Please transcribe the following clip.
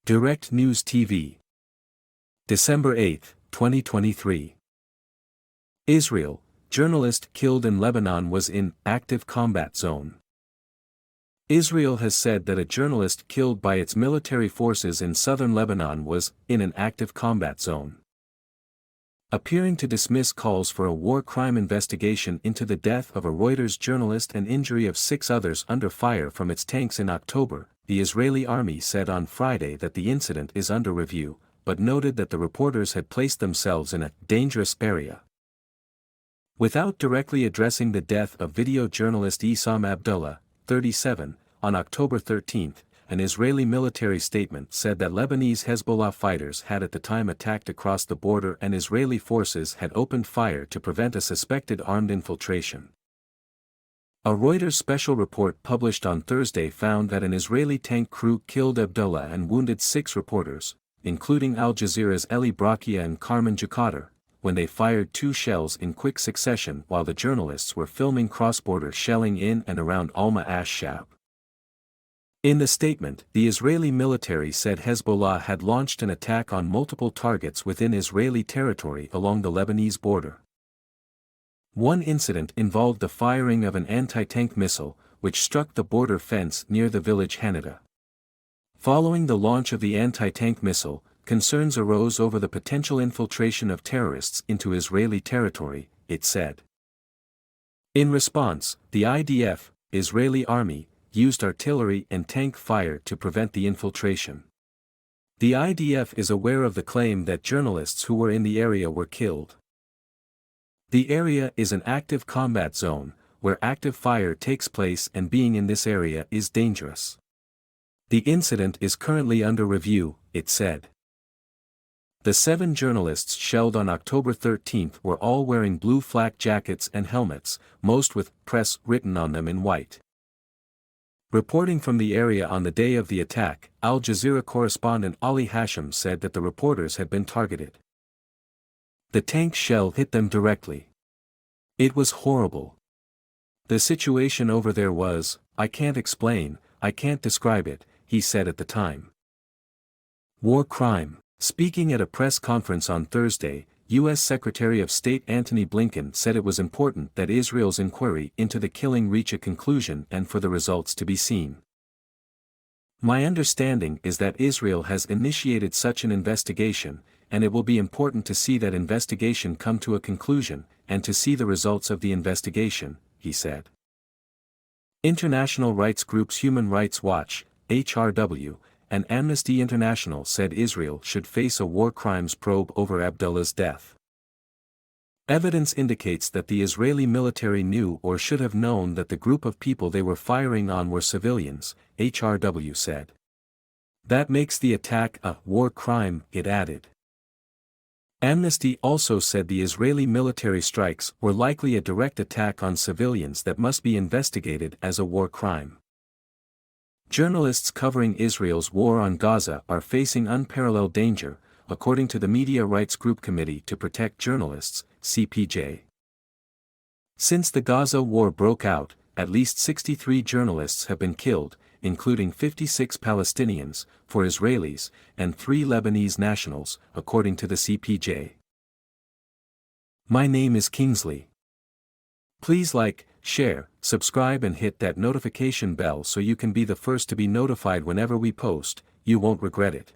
Direct News TV. December 8, 2023. Israel, journalist killed in Lebanon was in active combat zone. Israel has said that a journalist killed by its military forces in southern Lebanon was in an active combat zone. Appearing to dismiss calls for a war crime investigation into the death of a Reuters journalist and injury of 6 others under fire from its tanks in October, the Israeli army said on Friday that the incident is under review, but noted that the reporters had placed themselves in a dangerous area. Without directly addressing the death of video journalist Issam Abdullah, 37, on October 13, an Israeli military statement said that Lebanese Hezbollah fighters had at the time attacked across the border and Israeli forces had opened fire to prevent a suspected armed infiltration. A Reuters special report published on Thursday found that an Israeli tank crew killed Abdullah and wounded 6 reporters, including Al Jazeera's Eli Brakia and Carmen Jukater, when they fired 2 shells in quick succession while the journalists were filming cross-border shelling in and around Alma Ash-Shab. In the statement, the Israeli military said Hezbollah had launched an attack on multiple targets within Israeli territory along the Lebanese border. One incident involved the firing of an anti-tank missile, which struck the border fence near the village Hanada. Following the launch of the anti-tank missile, concerns arose over the potential infiltration of terrorists into Israeli territory, it said. In response, the IDF, Israeli army, used artillery and tank fire to prevent the infiltration. The IDF is aware of the claim that journalists who were in the area were killed. The area is an active combat zone, where active fire takes place, and being in this area is dangerous. The incident is currently under review, it said. The 7 journalists shelled on October 13 were all wearing blue flak jackets and helmets, most with "press" written on them in white. Reporting from the area on the day of the attack, Al Jazeera correspondent Ali Hashim said that the reporters had been targeted. The tank shell hit them directly. It was horrible. The situation over there was, I can't explain, I can't describe it, he said at the time. War crime. Speaking at a press conference on Thursday, U.S. Secretary of State Antony Blinken said it was important that Israel's inquiry into the killing reach a conclusion and for the results to be seen. My understanding is that Israel has initiated such an investigation, and it will be important to see that investigation come to a conclusion, and to see the results of the investigation, he said. International rights groups Human Rights Watch, HRW, and Amnesty International said Israel should face a war crimes probe over Abdullah's death. Evidence indicates that the Israeli military knew or should have known that the group of people they were firing on were civilians, HRW said. That makes the attack a war crime, it added. Amnesty also said the Israeli military strikes were likely a direct attack on civilians that must be investigated as a war crime. Journalists covering Israel's war on Gaza are facing unparalleled danger, according to the Media Rights Group Committee to Protect Journalists, CPJ. Since the Gaza war broke out, at least 63 journalists have been killed, including 56 Palestinians, 4 Israelis, and 3 Lebanese nationals, according to the CPJ. My name is Kingsley. Please like, share, subscribe and hit that notification bell so you can be the first to be notified whenever we post. You won't regret it.